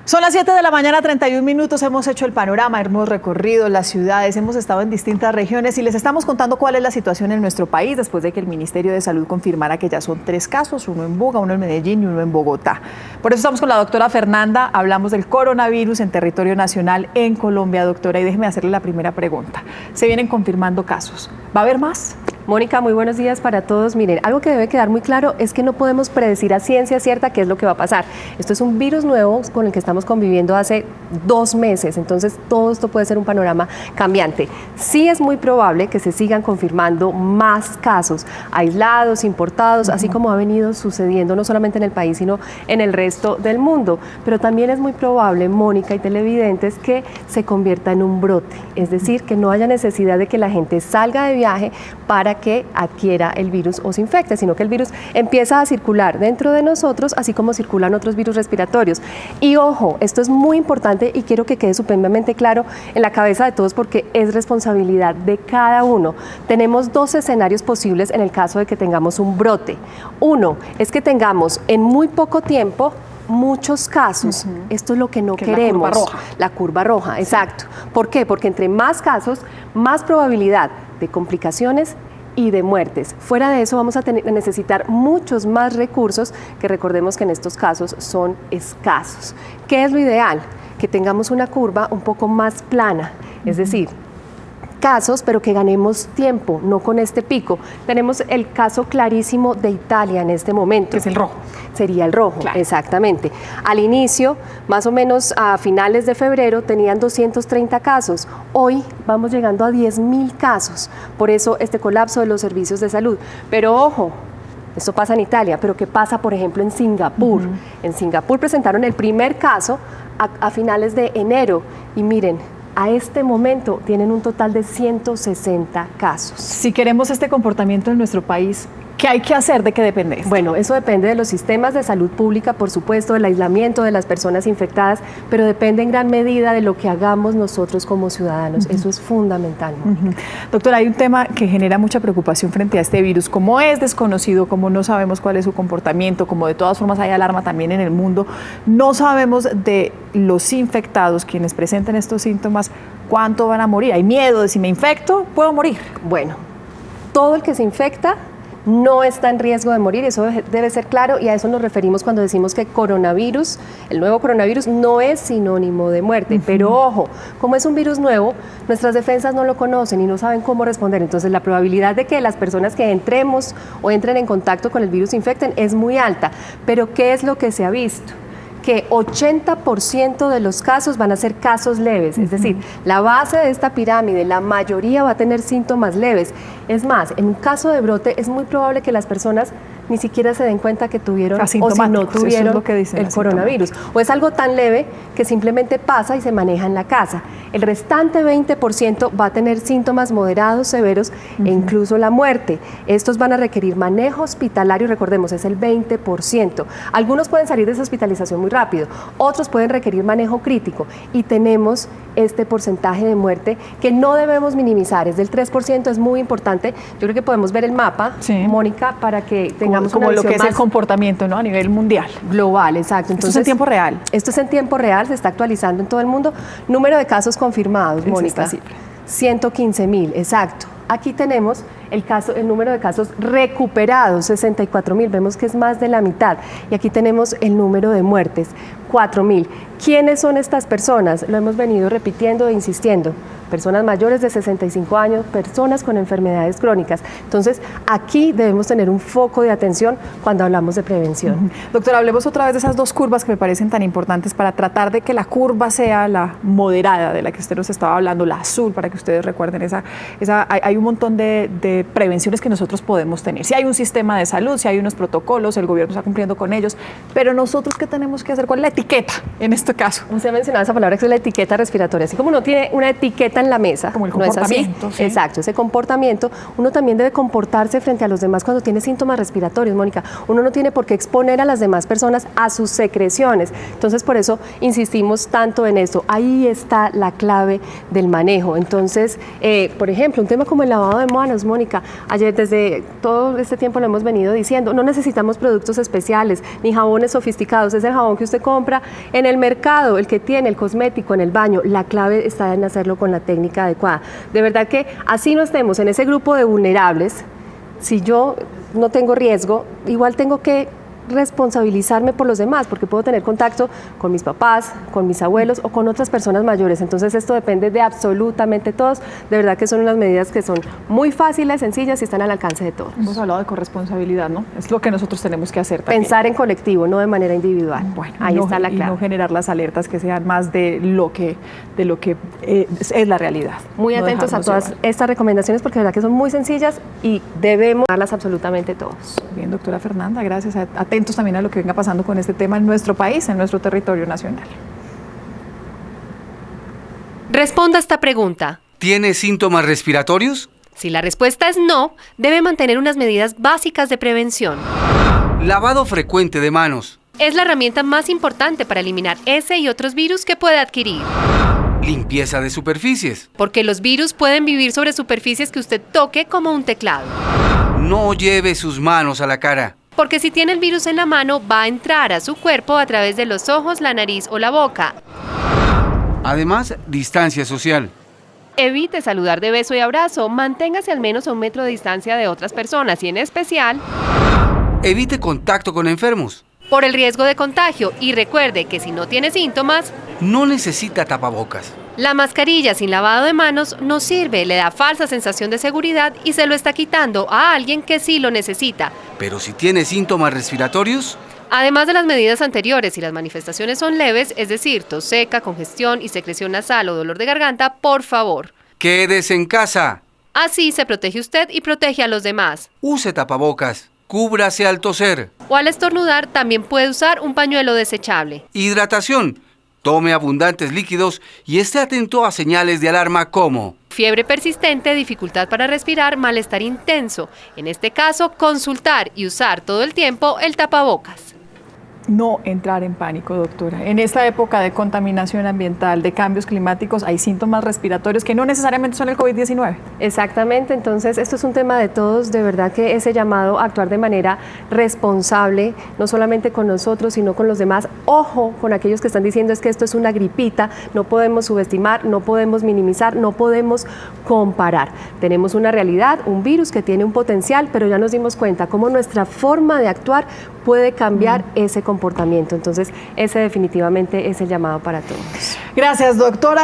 Son las 7 de la mañana, 31 minutos, hemos hecho el panorama, hemos recorrido las ciudades, hemos estado en distintas regiones y les estamos contando cuál es la situación en nuestro país después de que el Ministerio de Salud confirmara que ya son 3 casos, uno en Buga, uno en Medellín y uno en Bogotá. Por eso estamos con la doctora Fernanda, hablamos del coronavirus en territorio nacional en Colombia, doctora, y déjeme hacerle la primera pregunta. Se vienen confirmando casos, ¿va a haber más? Mónica, muy buenos días para todos. Miren, algo que debe quedar muy claro es que no podemos predecir a ciencia cierta qué es lo que va a pasar. Esto es un virus nuevo con el que estamos conviviendo hace 2 meses, entonces todo esto puede ser un panorama cambiante. Sí es muy probable que se sigan confirmando más casos aislados, importados, así como ha venido sucediendo no solamente en el país, sino en el resto del mundo. Pero también es muy probable, Mónica y televidentes, que se convierta en un brote, es decir, que no haya necesidad de que la gente salga de viaje para que adquiera el virus o se infecte, sino que el virus empieza a circular dentro de nosotros, así como circulan otros virus respiratorios. Y ojo, esto es muy importante y quiero que quede supremamente claro en la cabeza de todos porque es responsabilidad de cada uno. Tenemos 2 escenarios posibles en el caso de que tengamos un brote. Uno es que tengamos en muy poco tiempo muchos casos. Esto es lo que no queremos. La curva roja. La curva roja, exacto. ¿Por qué? Porque entre más casos, más probabilidad de complicaciones y de muertes. Fuera de eso vamos a necesitar muchos más recursos que recordemos que en estos casos son escasos. ¿Qué es lo ideal? Que tengamos una curva un poco más plana, es decir, casos, pero que ganemos tiempo, no con este pico. Tenemos el caso clarísimo de Italia en este momento. Que es el rojo. Sería el rojo, claro. Exactamente. Al inicio, más o menos a finales de febrero, tenían 230 casos. Hoy vamos llegando a 10.000 casos. Por eso este colapso de los servicios de salud. Pero ojo, esto pasa en Italia, pero ¿qué pasa, por ejemplo, en Singapur? En Singapur presentaron el primer caso a finales de enero y miren, a este momento tienen un total de 160 casos. Si queremos este comportamiento en nuestro país, ¿qué hay que hacer? ¿De qué depende esto? Bueno, eso depende de los sistemas de salud pública, por supuesto, del aislamiento de las personas infectadas, pero depende en gran medida de lo que hagamos nosotros como ciudadanos. Eso es fundamental. Doctora, hay un tema que genera mucha preocupación frente a este virus. Como es desconocido, como no sabemos cuál es su comportamiento, como de todas formas hay alarma también en el mundo, no sabemos de los infectados, quienes presentan estos síntomas, cuánto van a morir. Hay miedo de si me infecto, puedo morir. Bueno, todo el que se infecta no está en riesgo de morir, eso debe ser claro y a eso nos referimos cuando decimos que coronavirus, el nuevo coronavirus no es sinónimo de muerte, pero ojo, como es un virus nuevo, nuestras defensas no lo conocen y no saben cómo responder, entonces la probabilidad de que las personas que entremos o entren en contacto con el virus se infecten es muy alta, pero ¿qué es lo que se ha visto? Que 80% de los casos van a ser casos leves, es decir, la base de esta pirámide, la mayoría va a tener síntomas leves. Es más, en un caso de brote es muy probable que las personas ni siquiera se den cuenta que tuvieron o si no tuvieron el coronavirus. O es algo tan leve que simplemente pasa y se maneja en la casa. El restante 20% va a tener síntomas moderados, severos e incluso la muerte. Estos van a requerir manejo hospitalario, recordemos, es el 20%. Algunos pueden salir de esa hospitalización muy rápido, otros pueden requerir manejo crítico y tenemos este porcentaje de muerte que no debemos minimizar, es del 3%, es muy importante. Yo creo que podemos ver el mapa, Mónica, para que tengamos como una lo que es más el comportamiento, ¿no? A nivel mundial. Global, exacto. Entonces, esto es en tiempo real. Esto es en tiempo real, se está actualizando en todo el mundo. Número de casos confirmados, Mónica. 115.000, exacto. Aquí tenemos el número de casos recuperados, 64.000, vemos que es más de la mitad. Y aquí tenemos el número de muertes, 4.000. ¿Quiénes son estas personas? Lo hemos venido repitiendo e insistiendo. Personas mayores de 65 años, personas con enfermedades crónicas. Entonces, aquí debemos tener un foco de atención cuando hablamos de prevención. Doctora, hablemos otra vez de esas 2 curvas que me parecen tan importantes para tratar de que la curva sea la moderada de la que usted nos estaba hablando, la azul, para que ustedes recuerden hay un montón de prevenciones que nosotros podemos tener. Si hay un sistema de salud, si hay unos protocolos, el gobierno está cumpliendo con ellos, pero nosotros, ¿qué tenemos que hacer? ¿Cuál es la etiqueta en este caso? Usted mencionaba esa palabra que es la etiqueta respiratoria. Así como uno tiene una etiqueta en la mesa, como el comportamiento, ¿no es así? Exacto, ese comportamiento, uno también debe comportarse frente a los demás cuando tiene síntomas respiratorios, Mónica. Uno no tiene por qué exponer a las demás personas a sus secreciones. Entonces, por eso insistimos tanto en esto. Ahí está la clave del manejo. Entonces, por ejemplo, un tema como el lavado de manos, Mónica, Mónica, ayer desde todo este tiempo lo hemos venido diciendo, no necesitamos productos especiales ni jabones sofisticados, es el jabón que usted compra en el mercado, el que tiene el cosmético en el baño, la clave está en hacerlo con la técnica adecuada. De verdad que así no estemos en ese grupo de vulnerables, si yo no tengo riesgo, igual tengo que responsabilizarme por los demás, porque puedo tener contacto con mis papás, con mis abuelos o con otras personas mayores. Entonces esto depende de absolutamente todos. De verdad que son unas medidas que son muy fáciles, sencillas y están al alcance de todos. Hemos hablado de corresponsabilidad, ¿no? Es lo que nosotros tenemos que hacer también. Pensar en colectivo, no de manera individual. Bueno, ahí está la clave. Y no generar las alertas que sean más de lo que es la realidad. Muy atentos a todas estas recomendaciones porque de verdad que son muy sencillas y debemos darlas absolutamente todos. Bien, doctora Fernanda, gracias. Atentos también a lo que venga pasando con este tema en nuestro país, en nuestro territorio nacional. Responda a esta pregunta. ¿Tiene síntomas respiratorios? Si la respuesta es no, debe mantener unas medidas básicas de prevención. Lavado frecuente de manos. Es la herramienta más importante para eliminar ese y otros virus que puede adquirir. Limpieza de superficies. Porque los virus pueden vivir sobre superficies que usted toque como un teclado. No lleve sus manos a la cara. Porque si tiene el virus en la mano, va a entrar a su cuerpo a través de los ojos, la nariz o la boca. Además, distancia social. Evite saludar de beso y abrazo, manténgase al menos a 1 metro de distancia de otras personas y en especial, evite contacto con enfermos. Por el riesgo de contagio y recuerde que si no tiene síntomas, no necesita tapabocas. La mascarilla sin lavado de manos no sirve, le da falsa sensación de seguridad y se lo está quitando a alguien que sí lo necesita. Pero si tiene síntomas respiratorios, además de las medidas anteriores y las manifestaciones son leves, es decir, tos seca, congestión y secreción nasal o dolor de garganta, por favor, quédese en casa. Así se protege usted y protege a los demás. Use tapabocas, cúbrase al toser. O al estornudar también puede usar un pañuelo desechable. Hidratación. Tome abundantes líquidos y esté atento a señales de alarma como fiebre persistente, dificultad para respirar, malestar intenso. En este caso, consultar y usar todo el tiempo el tapabocas. No entrar en pánico, doctora. En esta época de contaminación ambiental, de cambios climáticos, hay síntomas respiratorios que no necesariamente son el COVID-19. Exactamente, entonces esto es un tema de todos, de verdad que ese llamado a actuar de manera responsable, no solamente con nosotros, sino con los demás. Ojo con aquellos que están diciendo es que esto es una gripita, no podemos subestimar, no podemos minimizar, no podemos comparar. Tenemos una realidad, un virus que tiene un potencial, pero ya nos dimos cuenta cómo nuestra forma de actuar puede cambiar ese comportamiento. Entonces, ese definitivamente es el llamado para todos. Gracias, doctora.